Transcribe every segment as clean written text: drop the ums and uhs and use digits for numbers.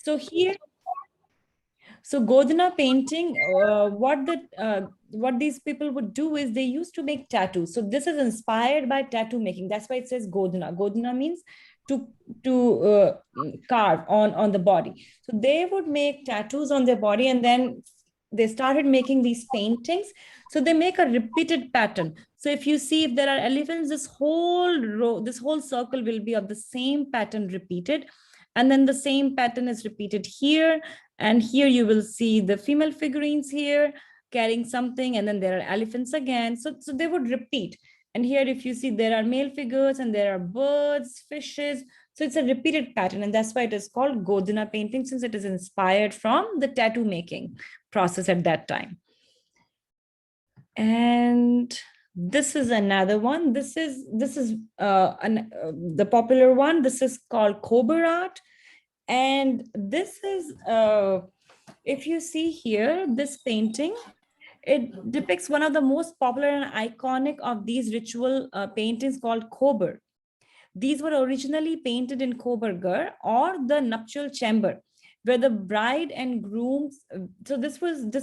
So here, so Godanna painting, what these people would do is they used to make tattoos. So this is inspired by tattoo making. That's why it says Godanna. Godanna means to carve on the body. So they would make tattoos on their body, and then they started making these paintings. So they make a repeated pattern. So if you see, if there are elephants, this whole row, this whole circle will be of the same pattern repeated. And then the same pattern is repeated here. And here you will see the female figurines here carrying something, and then there are elephants again. So they would repeat. And here, if you see, there are male figures and there are birds, fishes. So it's a repeated pattern. And that's why it is called Godanna painting, since it is inspired from the tattoo making process at that time. And this is another one. This is the popular one. This is called Kober art. And this is, if you see here, this painting, it depicts one of the most popular and iconic of these ritual paintings called Kober. These were originally painted in Kober Ghar, or the nuptial chamber, where the bride and grooms, so this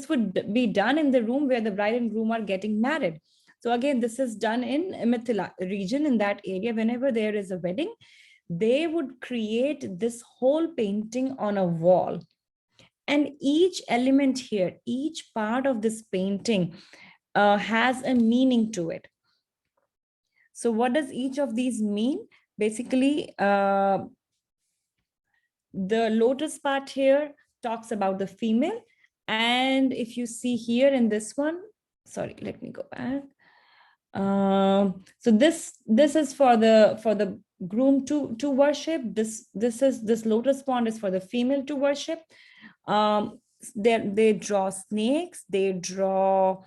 would be done in the room where the bride and groom are getting married. So again, this is done in Mithila region, in that area. Whenever there is a wedding, they would create this whole painting on a wall. And each element here, each part of this painting has a meaning to it. So what does each of these mean? Basically, the lotus part here talks about the female. And if you see here in this one, sorry, let me go back. So this is for the groom to worship. This lotus pond is for the female to worship. They draw snakes, they draw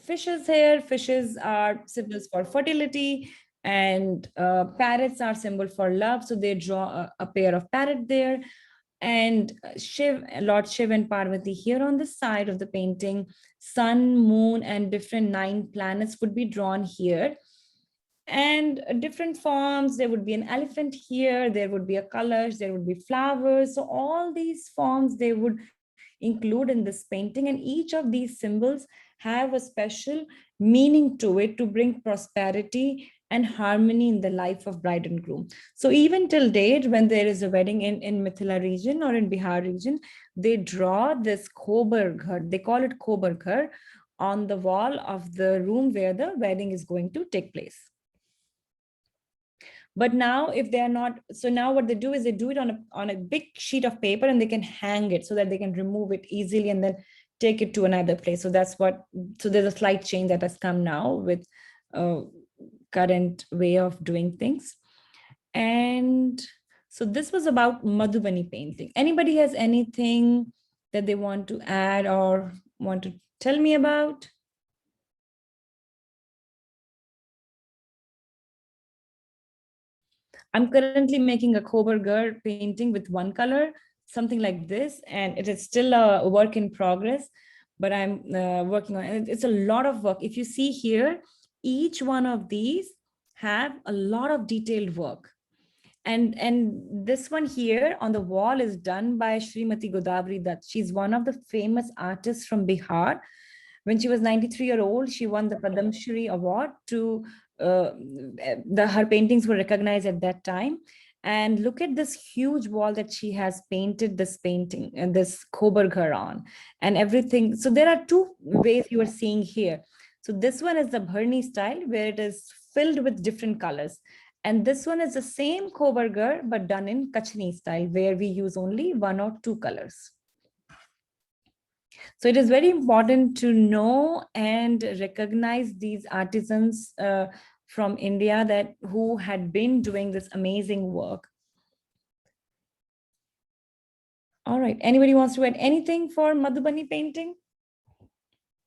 fishes here. Fishes are symbols for fertility, and parrots are symbol for love. So they draw a pair of parrot there. And Lord Shiv and Parvati here on the side of the painting. Sun, moon, and different 9 planets would be drawn here. And different forms, there would be an elephant here, there would be a colors, there would be flowers. So all these forms they would include in this painting, and each of these symbols have a special meaning to it to bring prosperity and harmony in the life of bride and groom. So even till date, when there is a wedding in Mithila region or in Bihar region, they draw this Kober Ghar, they call it Kober Ghar, on the wall of the room where the wedding is going to take place. But now, if they are not, so now what they do is they do it on a big sheet of paper, and they can hang it so that they can remove it easily and then take it to another place. So that's what, so there's a slight change that has come now with current way of doing things. And so this was about Madhubani painting. Anybody has anything that they want to add or want to tell me about? I'm currently making a Kober Ghar painting with one color, something like this, and it is still a work in progress, but I'm working on it. It's a lot of work. If you see here, each one of these have a lot of detailed work. And this one here on the wall is done by Srimati Godavari Dutt. She's one of the famous artists from Bihar. When she was 93 years old, she won the Padma Shri Award to her paintings were recognized at that time. And look at this huge wall that she has painted this painting and this Kober Ghar on and everything. So there are 2 ways you are seeing here. So this one is the Bharni style, where it is filled with different colors. And this one is the same Kober Ghar, but done in Kachni style, where we use only 1 or 2 colors. So it is very important to know and recognize these artisans from India that who had been doing this amazing work. All right, anybody wants to add anything for Madhubani painting?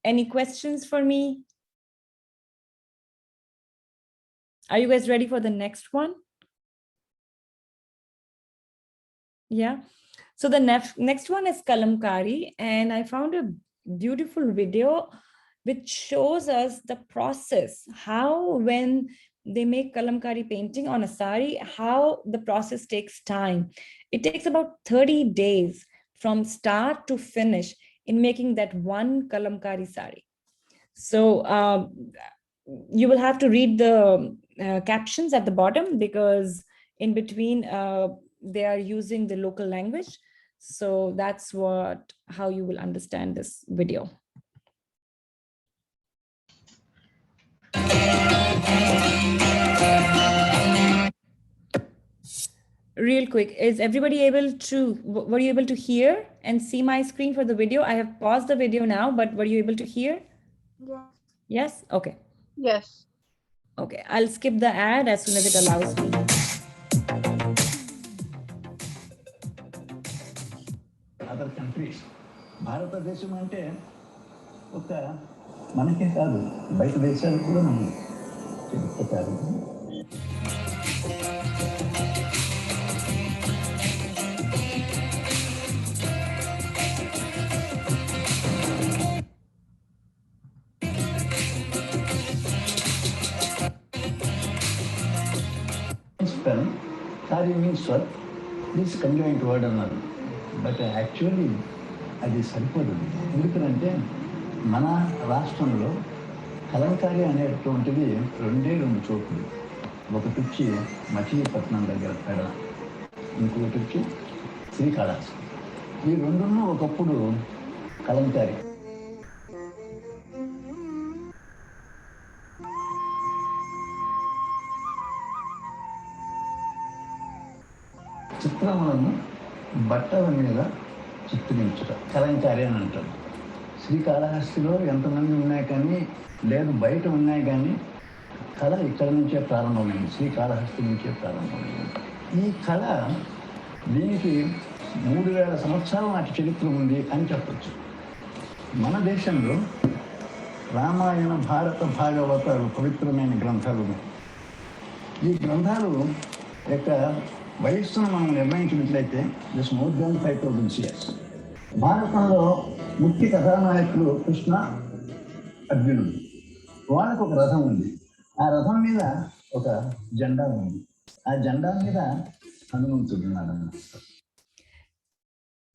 Any questions for me? Are you guys ready for the next one? Yeah. So the next one is Kalamkari, and I found a beautiful video which shows us the process, how when they make Kalamkari painting on a sari, how the process takes time. It takes about 30 days from start to finish in making that one Kalamkari sari. So you will have to read the captions at the bottom, because in between they are using the local language. So that's how you will understand this video. Real quick, is everybody were you able to hear and see my screen for the video? I have paused the video now, but were you able to hear? Yes. Yes? Okay. Yes. Okay, I'll skip the ad as soon as it allows me. Other countries. భారతదేశం అంటే ఒక మనకే కాదు బయట దేశాలకు కూడా మనం చెప్పుకోవాలి. Spell, sorry means what? This conjoint word అన్నారు. బట్ యాక్చువల్లీ అది సరిపోదు. ఎందుకంటే మన రాష్ట్రంలో కలంకారీ అనేటువంటిది రెండు చోట్లు. ఒకటి వచ్చి మచిలీపట్నం దగ్గర పెడ, ఇంకొకటి వచ్చి శ్రీకాళహస్తి. ఈ రెండును ఒకప్పుడు కలంకారీ. చిత్రములను బట్టల మీద చిత్రించుట కలంకారీ అని అంటారు. శ్రీకాళహస్తిలో ఎంతమంది ఉన్నాయి కానీ, లేదు బయట ఉన్నాయి కానీ, కళ ఇక్కడ నుంచే ప్రారంభమైంది, శ్రీకాళహస్తి నుంచే ప్రారంభమైంది. ఈ కళ దీనికి 3000 సంవత్సరాల నాటి చరిత్ర ఉంది అని చెప్పచ్చు. మన దేశంలో రామాయణ, భారత, భాగవతాలు పవిత్రమైన గ్రంథాలు ఉన్నాయి. ఈ గ్రంథాలు యొక్క వయస్సును మనం నిర్ణయించినట్లయితే దిస్ మోర్ దాన్ 5000 years. భారతంలో ముఖ్య కథానాయకులు కృష్ణ, అర్జునుడు. వాళ్ళకు ఒక రథం ఉంది. ఆ రథం మీద ఒక జెండా ఉంది. ఆ జెండా మీద హనుమంతుడు ఉన్నాడు.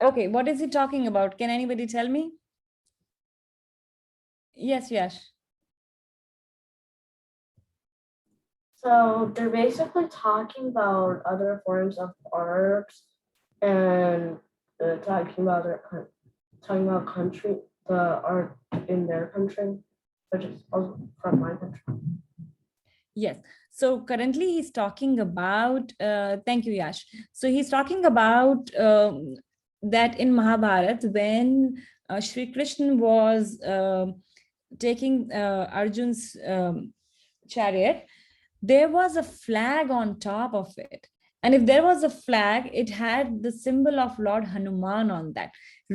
Okay, what is he talking about? Can anybody tell me? Yes, Yash. So they're basically talking about other forms of art and talking about country, the art in their country, which is also from my country. Yes. So currently he's talking about, thank you, Yash. So he's talking about that in Mahabharata, when Shri Krishna was taking Arjun's chariot, there was a flag on top of it. And if there was a flag, it had the symbol of Lord Hanuman on that.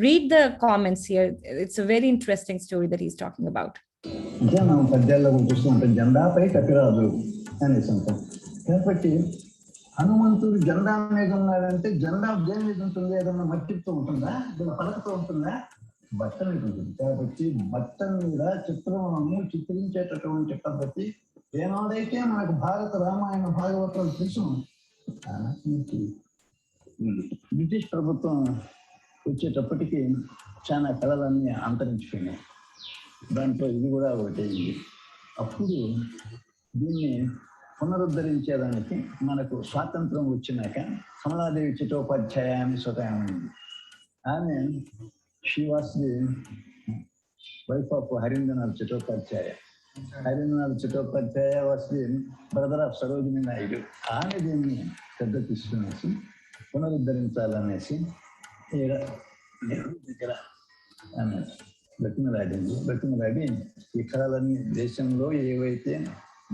Read the comments here. It's a very interesting story that he's talking about. అంటే మనం పద్యాల్లో చూస్తుంటాం, జెండాపై కపిరాజు అనేసి అంటాం. కాబట్టి హనుమంతుడు జెండా మీద ఉన్నాడంటే జెండా దేని మీద ఉంటుంది? ఏదన్నా మట్టితో ఉంటుందా? ఏదైనా పలకతో ఉంటుందా? బట్ట మీద ఉంటుంది. కాబట్టి బట్ట మీద చిత్రములను చిత్రించేటటువంటి పద్ధతి ఏనాడైతే మనకు భారత, రామాయణ, భాగవతాలు తెలుసు, బ్రిటిష్ ప్రభుత్వం వచ్చేటప్పటికి చాలా కళలన్నీ అంతరించిపోయినాయి. దాంట్లో ఇది కూడా ఒకటి. అప్పుడు దీన్ని పునరుద్ధరించేదానికి మనకు స్వాతంత్రం వచ్చినాక కమలాదేవి చటోపాధ్యాయ అని స్వతహా ఉంది. ఆమె she was the wife of Harindranath Chattopadhyay. Harindranath Chattopadhyay was the brother of Sarojini Naidu. ఆమె దీన్ని పెద్ద తీసుకునేసి పునరుద్ధరించాలనేసి దగ్గర ఆమె బ్రతిమలాడి ఈ కళలన్నీ దేశంలో ఏవైతే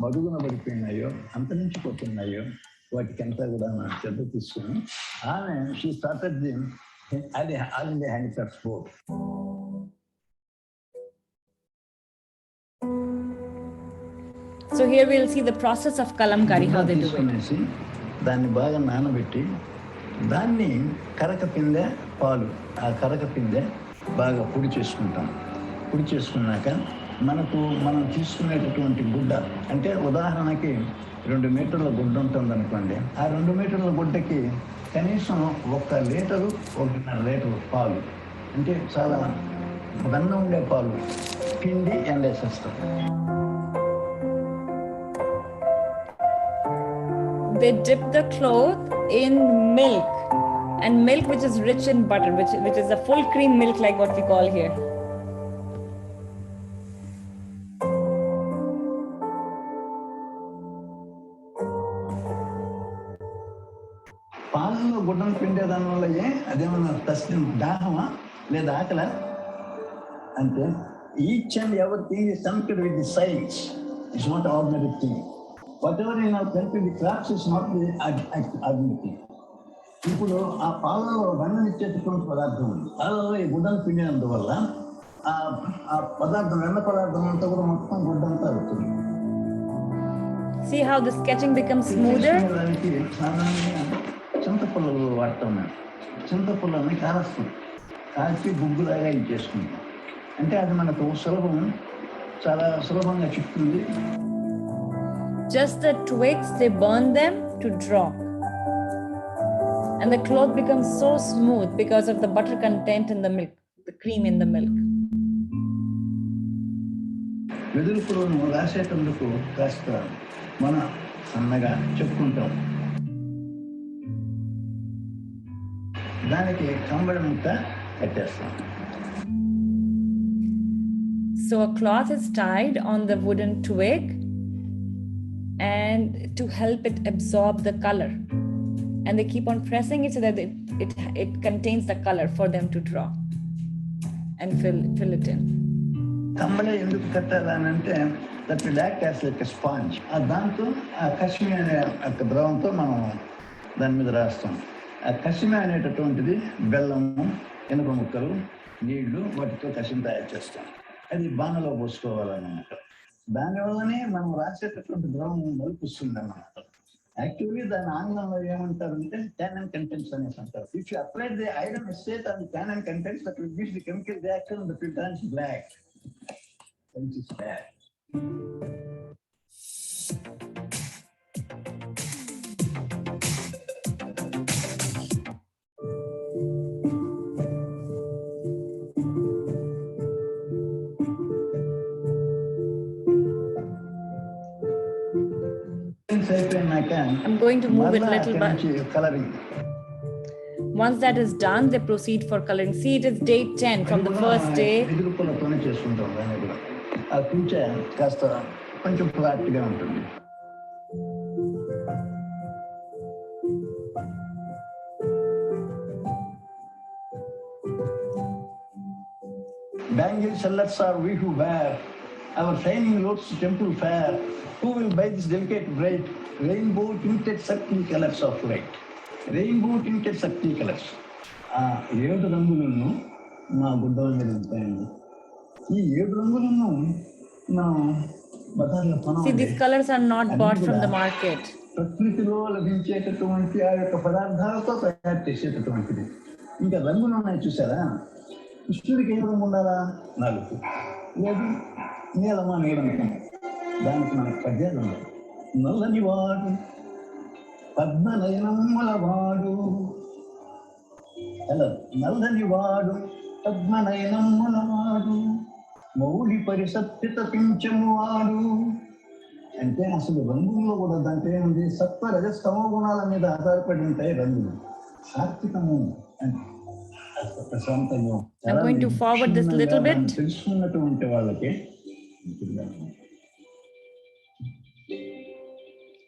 మరుగున పడిపోయినాయో, అంతరించిపోతున్నాయో వాటికంతా కూడా శ్రద్ధ తీసుకుని ఆమె she started the all India handicrafts board. So here we'll see the process of Kalamkari, how they do it. దాన్ని బాగా నానబెట్టి దాన్ని కరక పిందె పాలు, ఆ కరక పిందె బాగా పొడి చేసుకుంటాం. పొడి చేసుకున్నాక మనం తీసుకునేటటువంటి గుడ్డ అంటే ఉదాహరణకి 2 మీటర్ల గుడ్డ ఉంటుంది అనుకోండి. ఆ 2 మీటర్ల గుడ్డకి కనీసం 1 లీటరు 1.5 లీటరు పాలు, అంటే చాలా వెన్న ఉండే పాలు పిండి ఎండేసేస్తాం. They dip the cloth in milk, and milk which is rich in butter, which is a full cream milk like what we call here. పాలలో గుడ్డను పిండే దానివల్ల అదేమన్నా దాహమా లేదా ఆకలా అంటే each and everything is connected with the science. It's not ordinary thing. What ever in our country the crops is not the ordinary thing. ఇప్పుడు ఆ పాలలో వెన్ననిచ్చేటటువంటి పదార్థం ఉంది. పాలలో ఈ గుడ్డను పిండినందువల్ల ఆ పదార్థం, వెన్న పదార్థం అంతా కూడా మొత్తం గుడ్డంతా అవుతుంది. See how the sketching becomes smoother? దానికి సాధారణంగా చింతపుల్లలు వాడుతూ ఉన్నాం. చింతపుల్లని కాల్చి బుగ్గులాగా ఇచ్చేసుకుంటాం. అంటే అది మనకు చాలా సులభంగా చిక్కుతుంది. Just the twigs, they burn them to draw. And the cloth becomes so smooth because of the butter content in the milk, the cream in the milk. వెదురుపులను రాసేటందుకు కాస్త మన సన్నగా చెప్పుకుంటాం. దానికి కంబళి ముక్క కట్టేస్తాం. So a cloth is tied on the wooden twig and to help it absorb the color. And they keep on pressing it so that it contains the color for them to draw and fill it in. కంబళి ఎందుకు కట్టాలని అంటే that will act as like a sponge. దాంతో ఆ కశ్మీ అనే ద్రవంతో మనం దాని మీద రాస్తాం. ఆ కశ్మీ అనేటటువంటిది బెల్లము, ఇనుప ముక్కలు, నీళ్లు, వాటితో కషిం తయారు చేస్తాం. అది బాణలో పోసుకోవాలన్నమాట. దానివల్లనే మనం రాసేటటువంటి ద్రవం నలుపుస్తుంది అన్నమాట. యాక్చువల్లీ దాని ఆంగ్లంలో ఏమంటారంటే టానిన్ కంటెంట్స్ అనేసి అంటారు. If you apply the iron acetate on the tannin contents that will give the chemical reaction and that will turn black. Which is bad. I'm going to move it a little bit. Coloring. Once that is done, they proceed for coloring. See, it is day 10 from the first day. ఆ కుంచె కాస్త కొంచెం ఫ్లాట్గా ఉంటుంది. Bangle sellers are we who wear our shining lords temple fair. Who will buy this delicate bright rainbow tinted subtle colors of light? Rainbow tinted subtle colors. 7 రంగులను మా గుడ్డల మీద ఉంటాయండి. ఈ 7 రంగులను మనం బజార్లో కొనాలి. See, these colors are not bought from the market. ప్రకృతిలో లభించేటటువంటి ఆ యొక్క పదార్థాలతో తయారు చేసేటటువంటిది. ఇంకా రంగులు ఉన్నాయి చూసారా? కృష్ణుడికి ఏ రంగు ఉండాలా? నలుపు, లేదు నీలమా నీలం. దానికి మనకు పద్యాలు ఉన్నాయి. నల్లని వాడు పద్మనయనముల వాడు, నల్లని వాడు పద్మనయనముల వాడు, మౌలి పరిసత్యత పింఛము వాడు. అంటే అసలు రంగుల్లో కూడా దాంట్లో ఏముంది? సత్వ రజస్తమో గుణాల మీద ఆధారపడి ఉంటాయి రంగులు. సాత్వికము ప్రశాంతము. I'm going to forward this little bit. తెలుసుకున్నటువంటి వాళ్ళకి.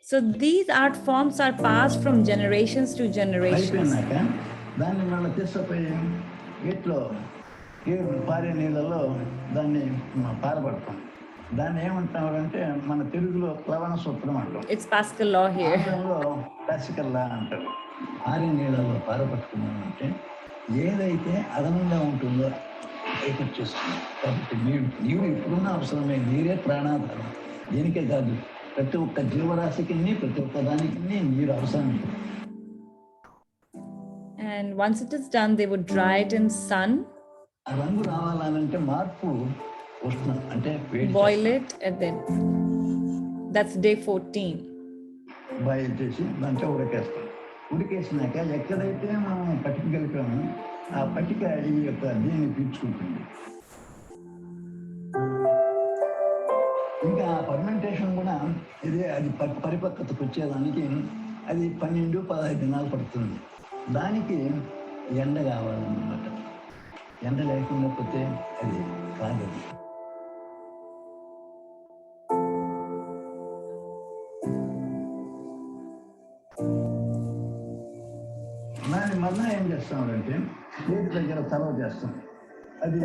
So these art forms are passed from generations to generations. దాన్ని మళ్ళీ తీసుకుపోయి వీటిలో పారే నీళ్ళలో దాన్ని పారబడతాం. దాన్ని ఏమంటారంటే మన తెలుగులో ప్లవన సూత్రం అంటాం. It's Pascal law here. Pascal law అంటారు. పారే నీళ్ళలో పారబట్టుకున్నామంటే ఏదైతే అదనంగా ఉంటుందో బయటకు చేస్తుంది. కాబట్టి నీరు ఎప్పుడున్నా అవసరమే. నీరే ప్రాణాధారం. దీనికే కాదు, ప్రతి ఒక్క జీవరాశికి ప్రతి ఒక్క దానికి నీరు అవసరమే. And once it is done, they would dry it in sun. ఆ రంగు రావాలంటే మార్పు ఉష్ణం అంటే వేడి Boil చేస్తాం. it and then that's day 14. Boil చేసి దాంట్లో ఉడకేస్తాం. ఉడికేసినాక ఎక్కడైతే మనం పట్టిక కలిపామో ఆ పట్టిక ఈ యొక్క దీన్ని పీల్చుకుంటుంది. ఇంకా ఫర్మెంటేషన్ కూడా ఇది అది పరిపక్వతకు వచ్చేదానికి అది 12-15 దినాలు పడుతుంది. దానికి ఎండ కావాలన్నమాట. ఎండ లేకుండా పోతే అది కాదు. దాన్ని మళ్ళీ ఏం చేస్తామంటే వేడి దగ్గర చలవ చేస్తాం. అది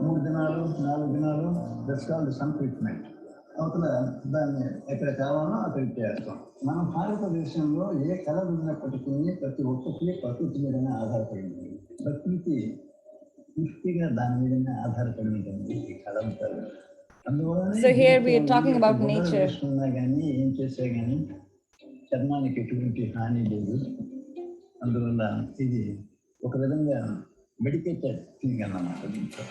3 దినాలు 4 దినాలు దట్స్ కాల్డ్ సన్ ట్రీట్మెంట్. అవతల దాన్ని ఎక్కడ కావాలో అక్కడికి చేస్తాం. మన భారతదేశంలో ఏ కళ ఉన్నప్పటికీ ప్రతి ఒక్కరికి ప్రకృతి మీదనే ఆధారపడి ఉంటుంది. ప్రకృతి పూర్తిగా దాని మీదనే ఆధారపడి ఉంటుంది ఈ కళంతారు. అందువలనే So here we are talking about nature. వేసుకున్నా కానీ ఏం చేసా కానీ చర్మానికి ఎటువంటి హాని లేదు. అందువల్ల ఇది ఒక విధంగా మెడికేటెడ్ థింగ్ అన్నమాట. దీంట్లో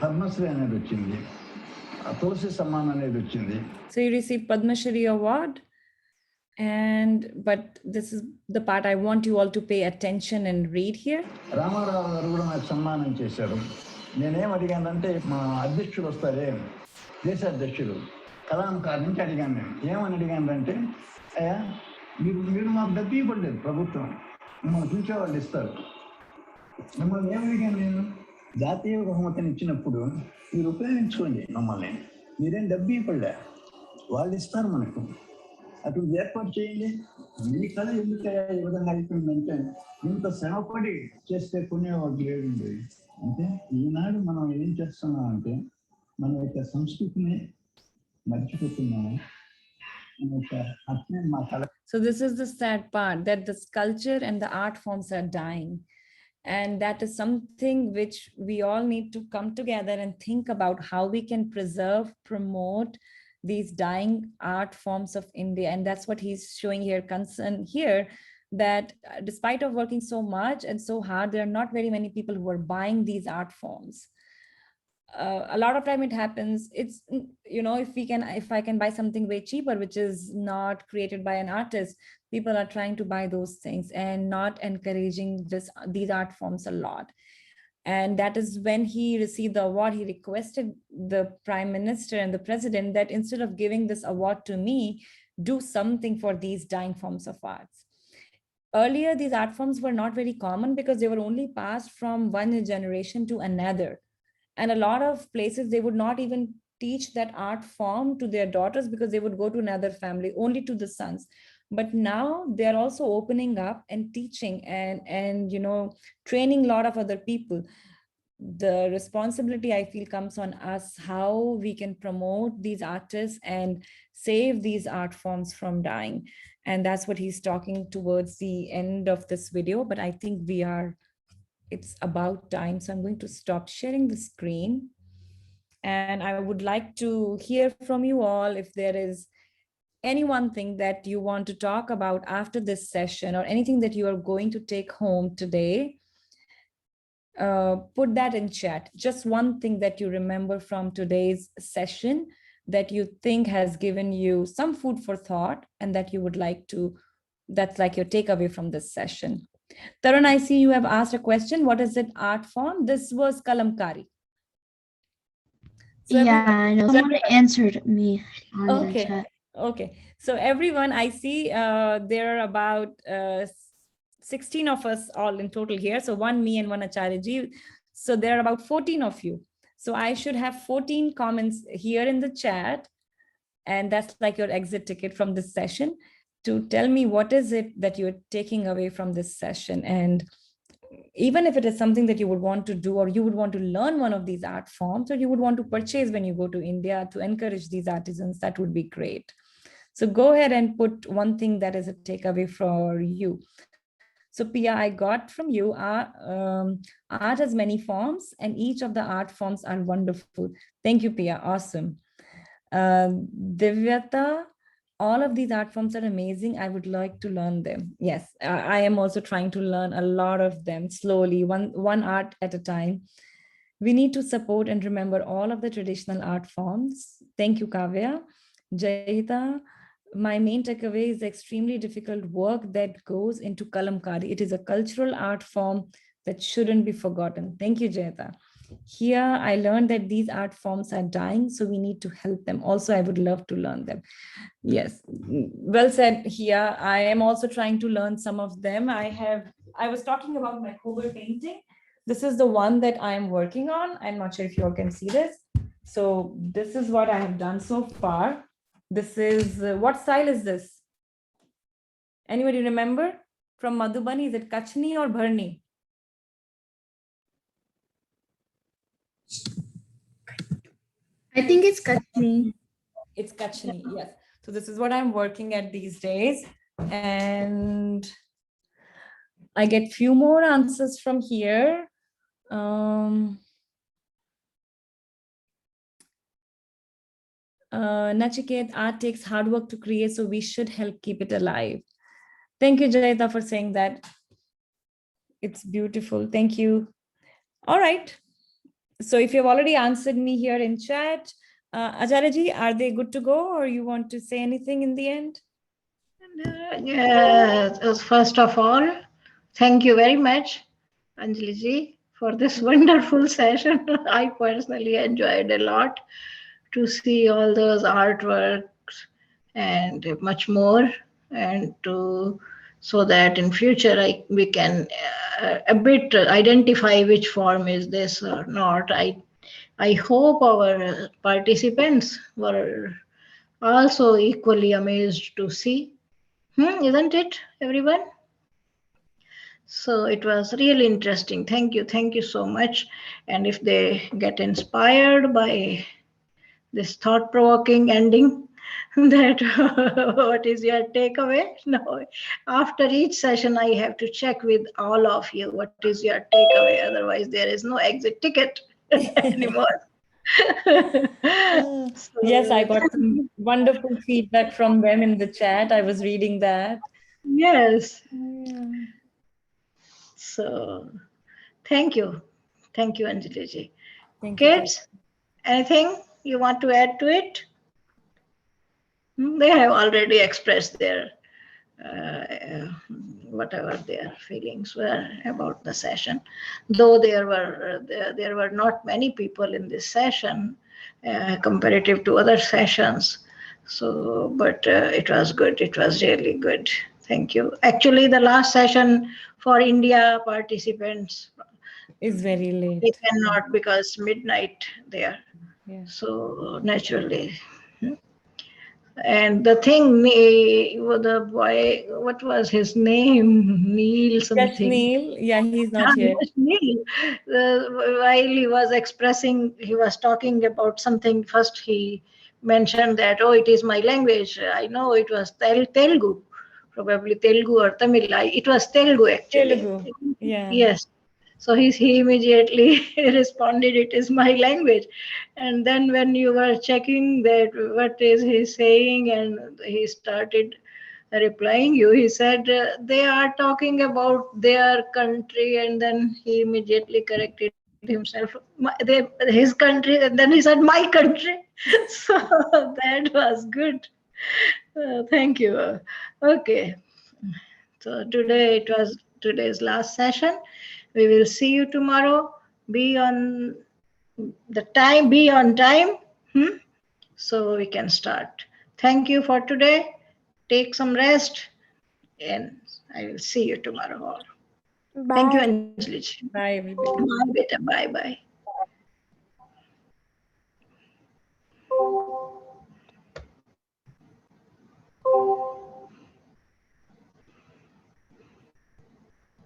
పద్మశ్రీ అనేది వచ్చింది, తులసి సమ్మాన్ అనేది వచ్చింది. So you received Padma Shri award, but this is the part I want you all to pay attention and read here. Ramarao గారు కూడా నాకు సన్మానం చేశారు. నేనేం అడిగానంటే మా అధ్యక్షుడు వస్తారే, దేశ అధ్యక్షుడు కలాంకారి నుంచి అడిగాను. నేను ఏమని అడిగానంటే, అయ్యా మీరు మాకు డబ్బు ఇవ్వలేదు, ప్రభుత్వం మిమ్మల్ని పిలిచే వాళ్ళు ఇస్తారు. మిమ్మల్ని ఏం అడిగాను నేను, జాతీయ బహుమతిని ఇచ్చినప్పుడు మీరు ఉపయోగించుకోండి, మమ్మల్ని మీరేం డబ్బు ఇవ్వలే, వాళ్ళు ఇస్తారు మనకు, అటు ఏర్పాటు చేయండి. మీ కళ ఎందుకయ్యా ఈ విధంగా అయిపోయిందంటే, ఇంత శ్రమపడి చేస్తే కొనేవాళ్ళు లేదండి. అంటే ఈనాడు మనం ఏం చేస్తున్నామంటే మన యొక్క సంస్కృతిని మర్చిపోతున్నాము. So this is the sad part, that the sculpture and the art forms are dying. And that is something which we all need to come together and think about how we can preserve, promote these dying art forms of India. And that's what he's showing here, concern here, that despite of working so much and so hard, there are not very many people who are buying these art forms. A lot of time it happens, it's, you know, if I can buy something way cheaper which is not created by an artist, people are trying to buy those things and not encouraging these art forms a lot. And that is when he received the award, he requested the Prime Minister and the President that instead of giving this award to me, do something for these dying forms of arts. Earlier these art forms were not very common because they were only passed from one generation to another. And a lot of places, they would not even teach that art form to their daughters because they would go to another family, only to the sons. But now they are also opening up and teaching and you know, training a lot of other people. The responsibility, I feel, comes on us, how we can promote these artists and save these art forms from dying. And that's what he's talking towards the end of this video. But I think it's about time. So I'm going to stop sharing the screen. And I would like to hear from you all if there is any one thing that you want to talk about after this session, or anything that you are going to take home today. Put that in chat. Just one thing that you remember from today's session that you think has given you some food for thought and that you would like to, that's like your takeaway from this session. Tarun, I see you have asked a question. What is it art form? This was Kalamkari. So yeah, I know someone answered me on the chat. Okay. So everyone, I see there are about 16 of us all in total here. So one me and one Acharyaji. So there are about 14 of you. So I should have 14 comments here in the chat. And that's like your exit ticket from this session, to tell me what is it that you're taking away from this session. And even if it is something that you would want to do, or you would want to learn one of these art forms, or you would want to purchase when you go to India to encourage these artisans, that would be great. So go ahead and put one thing that is a takeaway for you. So Pia, I got from you, art has many forms and each of the art forms are wonderful. Thank you, Pia, awesome. Divyata, all of these art forms are amazing. I would like to learn them. Yes, I am also trying to learn a lot of them slowly, one art at a time. We need to support and remember all of the traditional art forms. Thank you, Kavya. Jayita, my main takeaway is the extremely difficult work that goes into Kalamkari. It is a cultural art form that shouldn't be forgotten. Thank you, Jayita. Here, I learned that these art forms are dying, so we need to help them. Also, I would love to learn them. Yes, well said here. I am also trying to learn some of them. I was talking about my Kober painting. This is the one that I am working on. I'm not sure if you all can see this. So this is what I have done so far. This is, what style is this? Anybody remember from Madhubani? Is it Kachni or Bharni? I think it's Kashmir. It's Kachni, yes. So this is what I'm working at these days. And I get few more answers from here. Nachiket, art takes hard work to create, so we should help keep it alive. Thank you, Jayita, for saying that. It's beautiful. Thank you. All right. So if you've already answered me here in chat, Acharya-ji, are they good to go, or you want to say anything in the end? Yes, first of all, thank you very much, Anjali ji, for this wonderful session. I personally enjoyed a lot to see all those artworks and much more, and to so that in future we can a bit identify which form is this or not. I hope our participants were also equally amazed to see. Isn't it, everyone? So it was really interesting. Thank you so much. And if they get inspired by this thought-provoking ending, that what is your takeaway? No, after each session, I have to check with all of you what is your takeaway. Otherwise, there is no exit ticket anymore. Yes, I So, got some wonderful feedback from them in the chat. I was reading that. yes. Yeah. So thank you. Thank you, Anjali ji. Thank you, Jay. Kids, anything you want to add to it? They have already expressed their whatever their feelings were about the session. Though there were not many people in this session comparative to other sessions. So, but it was good. It was really good. Thank you. Actually, the last session for India participants, It's very they late. cannot because midnight there. Yeah. So naturally. And the thing, the boy, what was his name? Neil Yes, something. Neil. Yeah, he's not here. Yes, Neil. While he was expressing, he was talking about something. First, he mentioned that, oh, it is my language. I know it was Telugu, probably Telugu or Tamil. It was Telugu actually. Telugu. Yeah. Yes. So he immediately responded, it is my language. And then when you were checking that what is he saying, and he started replying you, he said they are talking about their country, and then he immediately corrected himself, his country, and then he said my country. So that was good. Thank you. Okay. So today it was today's last session. We will see you tomorrow. Be on the time, be on time. So we can start. Thank you for today. Take some rest, and I will see you tomorrow. Thank you, Bye. Anjali. Bye, everybody. Bye, beta. Bye, bye.